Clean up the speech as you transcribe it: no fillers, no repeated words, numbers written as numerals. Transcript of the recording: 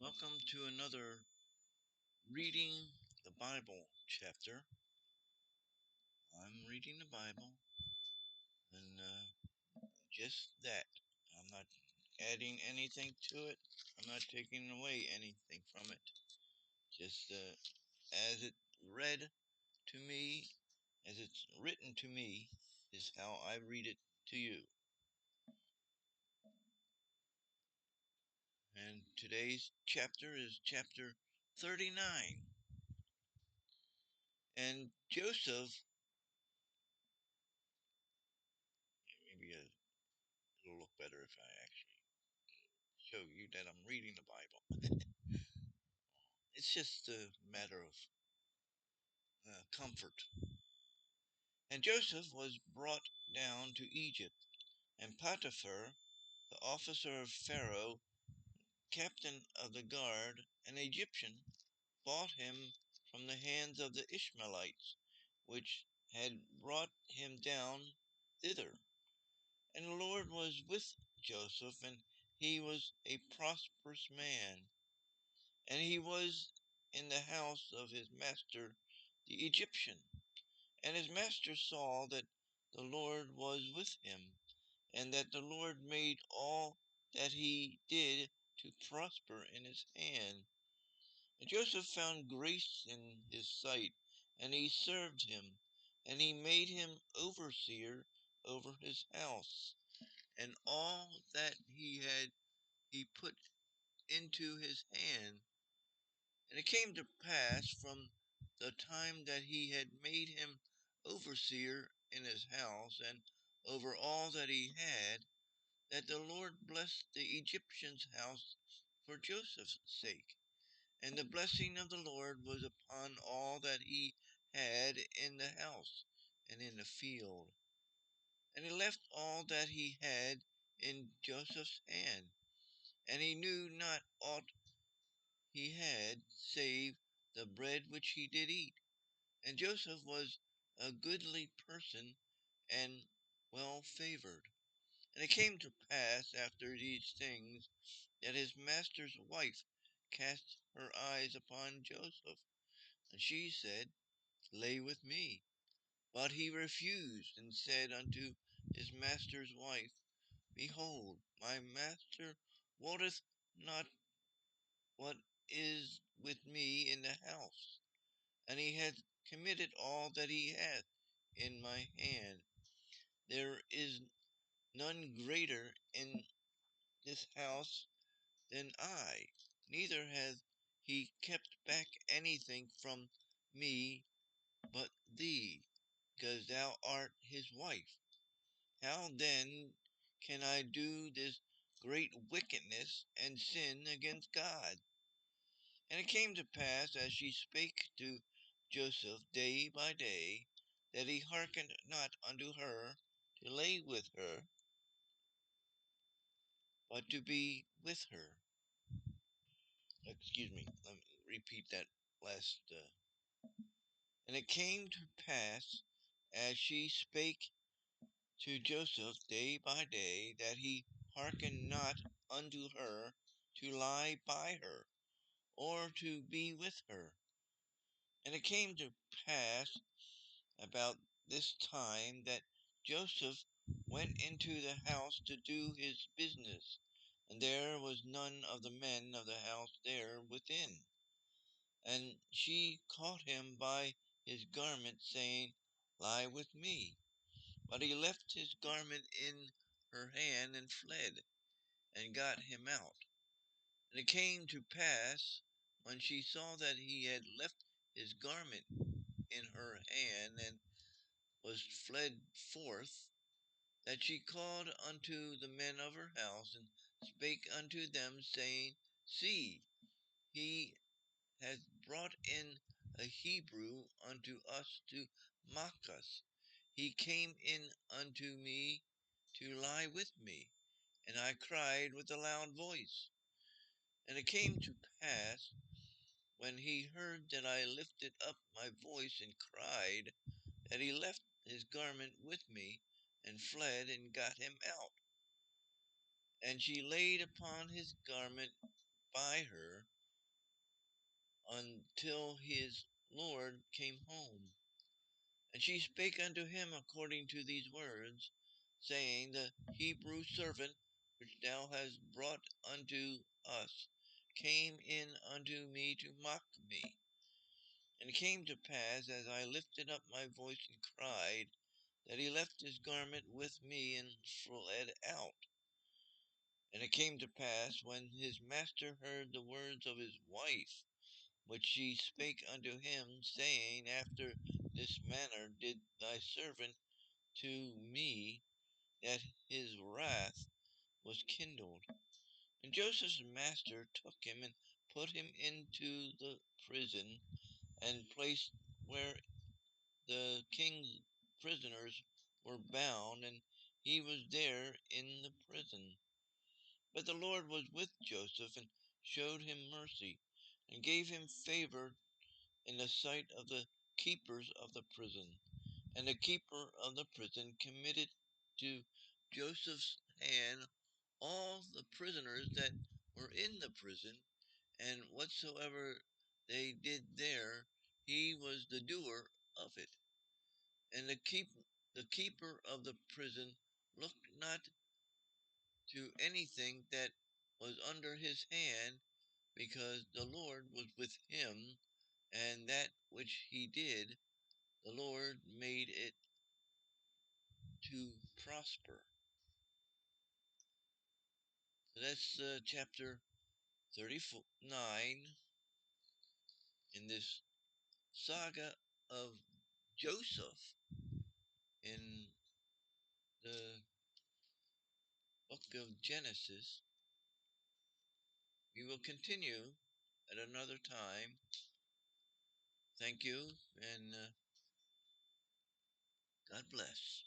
Welcome to another reading the Bible chapter. I'm reading the Bible, and just that. I'm not adding anything to it. I'm not taking away anything from it. Just as it read to me, as it's written to me, is how I read it to you. And today's chapter is chapter 39. And Joseph, maybe it'll look better if I actually show you that I'm reading the Bible. It's just a matter of comfort. And Joseph was brought down to Egypt, and Potiphar, the officer of Pharaoh, captain of the guard, an Egyptian, bought him from the hands of the Ishmaelites, which had brought him down thither. And the Lord was with Joseph, and he was a prosperous man. And he was in the house of his master the Egyptian. And his master saw that the Lord was with him, and that the Lord made all that he did to prosper in his hand. And Joseph found grace in his sight, and he served him, and he made him overseer over his house. And all that he had he put into his hand. And it came to pass from the time that he had made him overseer in his house and over all that he had, that the Lord blessed the Egyptian's house for Joseph's sake. And the blessing of the Lord was upon all that he had in the house and in the field. And he left all that he had in Joseph's hand, and he knew not aught he had, save the bread which he did eat. And Joseph was a goodly person and well favored. And it came to pass after these things that his master's wife cast her eyes upon Joseph, and she said, Lay with me. But he refused, and said unto his master's wife, Behold, my master wotteth not what is with me in the house, and he hath committed all that he hath in my hand. There is none greater in this house than I, neither hath he kept back anything from me but thee, because thou art his wife. How then can I do this great wickedness and sin against God? And it came to pass, as she spake to Joseph day by day, that he hearkened not unto her to lay with her, but to be with her. Excuse me, let me repeat that last. And it came to pass, as she spake to Joseph day by day, that he hearkened not unto her to lie by her, or to be with her. And it came to pass about this time that Joseph went into the house to do his business, and there was none of the men of the house there within. And she caught him by his garment, saying, Lie with me. But he left his garment in her hand and fled, and got him out. And it came to pass, when she saw that he had left his garment in her hand, and was fled forth, that she called unto the men of her house, and spake unto them, saying, See, he hath brought in a Hebrew unto us to mock us. He came in unto me to lie with me, and I cried with a loud voice. And it came to pass, when he heard that I lifted up my voice and cried, that he left his garment with me, and fled, and got him out. And she laid upon his garment by her until his Lord came home. And she spake unto him according to these words, saying, The Hebrew servant which thou hast brought unto us came in unto me to mock me. And it came to pass, as I lifted up my voice and cried, that he left his garment with me and fled out. And it came to pass, when his master heard the words of his wife, which she spake unto him, saying, After this manner did thy servant to me, that his wrath was kindled. And Joseph's master took him and put him into the prison and place where the king's prisoners were bound, and he was there in the prison. But the Lord was with Joseph, and showed him mercy, and gave him favor in the sight of the keepers of the prison. And the keeper of the prison committed to Joseph's hand all the prisoners that were in the prison, and whatsoever they did there, he was the doer of it. And the keeper of the prison looked not to anything that was under his hand, because the Lord was with him, and that which he did, the Lord made it to prosper. So that's chapter 39 in this saga of Joseph in the book of Genesis. We will continue at another time. Thank you, and God bless.